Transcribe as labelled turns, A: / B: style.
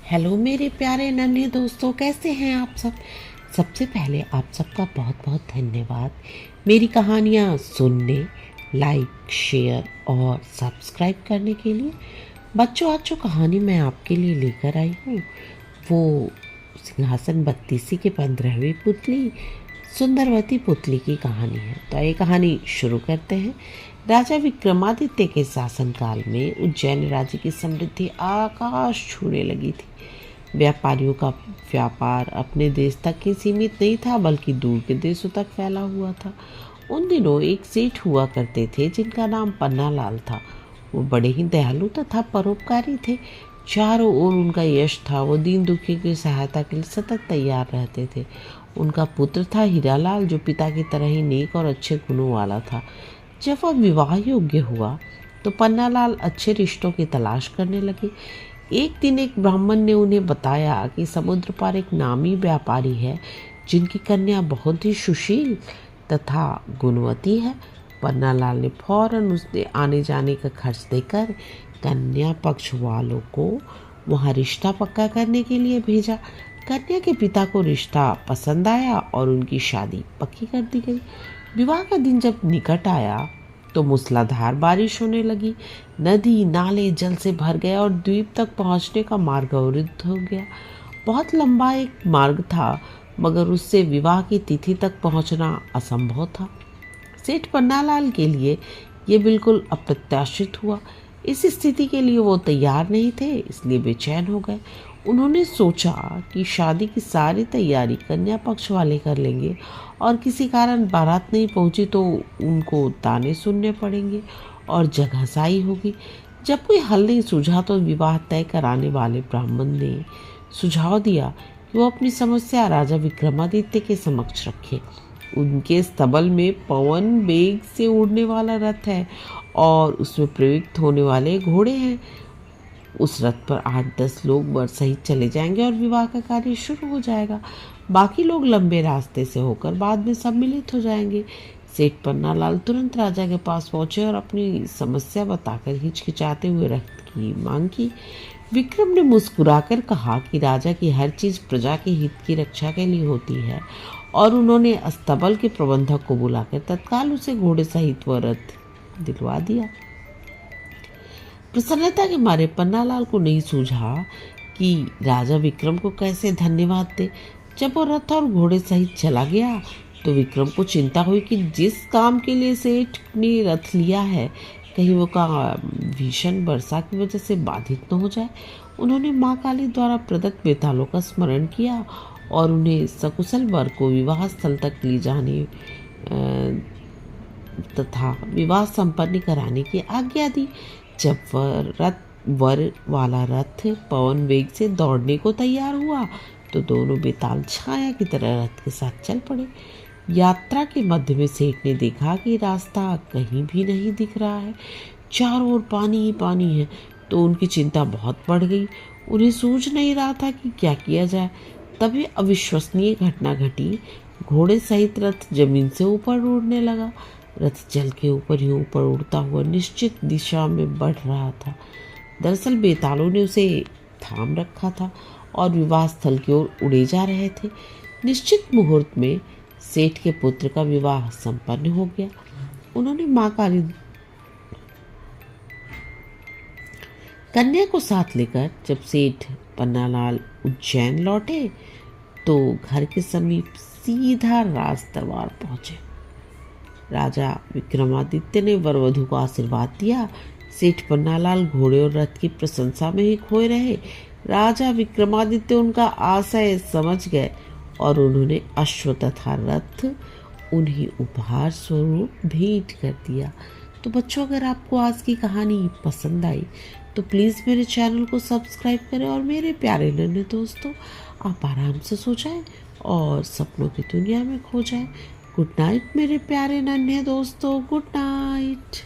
A: Hello मेरे प्यारे नन्हे दोस्तों, कैसे हैं आप सब। सबसे पहले आप सबका बहुत बहुत धन्यवाद मेरी कहानियाँ सुनने, लाइक, शेयर और सब्सक्राइब करने के लिए। बच्चों, आज जो कहानी मैं आपके लिए लेकर आई हूँ वो सिंहासन बत्तीसी के 15वीं पुतली सुंदरवती पुतली की कहानी है। तो ये कहानी शुरू करते हैं। राजा विक्रमादित्य के शासनकाल में उज्जैन राज्य की समृद्धि आकाश छूने लगी थी। व्यापारियों का व्यापार अपने देश तक ही सीमित नहीं था, बल्कि दूर के देशों तक फैला हुआ था। उन दिनों एक सेठ हुआ करते थे जिनका नाम पन्नालाल था। वो बड़े ही दयालु तथा परोपकारी थे। चारों ओर उनका यश था। वो दीन दुखी की सहायता के लिए सतत तैयार रहते थे। उनका पुत्र था हीरालाल, जो पिता की तरह ही नेक और अच्छे गुणों वाला था। जब वह विवाह योग्य हुआ तो पन्नालाल अच्छे रिश्तों की तलाश करने लगे। एक दिन एक ब्राह्मण ने उन्हें बताया कि समुद्र पार एक नामी व्यापारी है जिनकी कन्या बहुत ही सुशील तथा गुणवती है। पन्नालाल ने फौरन उसने आने जाने का खर्च देकर कन्या पक्ष वालों को वहां रिश्ता पक्का करने के लिए भेजा। कन्या के पिता को रिश्ता पसंद आया और उनकी शादी पक्की कर दी गई। विवाह का दिन जब निकट आया तो मूसलाधार बारिश होने लगी। नदी नाले जल से भर गए और द्वीप तक पहुंचने का मार्ग अवरुद्ध हो गया। बहुत लंबा एक मार्ग था, मगर उससे विवाह की तिथि तक पहुंचना असंभव था। सेठ पन्नालाल के लिए ये बिल्कुल अप्रत्याशित हुआ। इस स्थिति के लिए वो तैयार नहीं थे, इसलिए बेचैन हो गए। उन्होंने सोचा कि शादी की सारी तैयारी कन्या पक्ष वाले कर लेंगे और किसी कारण बारात नहीं पहुंची तो उनको ताने सुनने पड़ेंगे और जगहसाई होगी। जब कोई हल नहीं सूझा तो विवाह तय कराने वाले ब्राह्मण ने सुझाव दिया कि वो अपनी समस्या राजा विक्रमादित्य के समक्ष रखे। उनके स्तबल में पवन वेग से उड़ने वाला रथ है और उसमें प्रयुक्त होने वाले घोड़े हैं। उस रथ पर 8-10 लोग वर सहित चले जाएंगे और विवाह का कार्य शुरू हो जाएगा। बाकी लोग लंबे रास्ते से होकर बाद में सम्मिलित हो जाएंगे। सेठ पन्नालाल तुरंत राजा के पास पहुंचे और अपनी समस्या बताकर हिचकिचाते हुए रथ की मांग की। विक्रम ने मुस्कुराकर कहा कि राजा की हर चीज प्रजा के हित की रक्षा के लिए होती है, और उन्होंने अस्तबल के प्रबंधक को बुलाकर तत्काल उसे घोड़े सहित वह रथ दिलवा दिया। प्रसन्नता के मारे पन्नालाल को नहीं सूझा कि राजा विक्रम को कैसे धन्यवाद दे। जब वो रथ और घोड़े सहित चला गया तो विक्रम को चिंता हुई कि जिस काम के लिए सेठ ने रथ लिया है, कहीं वो काम भीषण वर्षा की वजह से बाधित न हो जाए। उन्होंने माँ काली द्वारा प्रदत्त बेतालों का स्मरण किया और उन्हें सकुशल वर को विवाह स्थल तक ले जाने तथा विवाह संपन्न कराने की आज्ञा दी। जब वर वाला रथ पवन वेग से दौड़ने को तैयार हुआ तो दोनों बेताल छाया की तरह रथ के साथ चल पड़े। यात्रा के मध्य में सेठ ने देखा कि रास्ता कहीं भी नहीं दिख रहा है, चारों ओर पानी ही पानी है। तो उनकी चिंता बहुत बढ़ गई। उन्हें सूझ नहीं रहा था कि क्या किया जाए। तभी अविश्वसनीय घटना घटी। घोड़े सहित रथ जमीन से ऊपर उड़ने लगा। रथ जल के ऊपर ही ऊपर उड़ता हुआ निश्चित दिशा में बढ़ रहा था। दरअसल बेतालों ने उसे थाम रखा था और विवाह स्थल की ओर उड़े जा रहे थे। निश्चित मुहूर्त में सेठ के पुत्र का विवाह संपन्न हो गया। उन्होंने माँ काली कन्या को साथ लेकर जब सेठ पन्नालाल उज्जैन लौटे तो घर के समीप सीधा राजदरबार पहुंचे। राजा विक्रमादित्य ने वर वधू को आशीर्वाद दिया। सेठ पन्नालाल घोड़े और रथ की प्रशंसा में ही खोए रहे। राजा विक्रमादित्य उनका आशय समझ गए और उन्होंने अश्व तथा रथ उन्हें उपहार स्वरूप भेंट कर दिया। तो बच्चों, अगर आपको आज की कहानी पसंद आई तो प्लीज़ मेरे चैनल को सब्सक्राइब करें और मेरे प्यारे नन्हे दोस्तों, आप आराम से सो जाएं और सपनों की दुनिया में खो जाएं। गुड नाइट मेरे प्यारे नन्हे दोस्तों, गुड नाइट।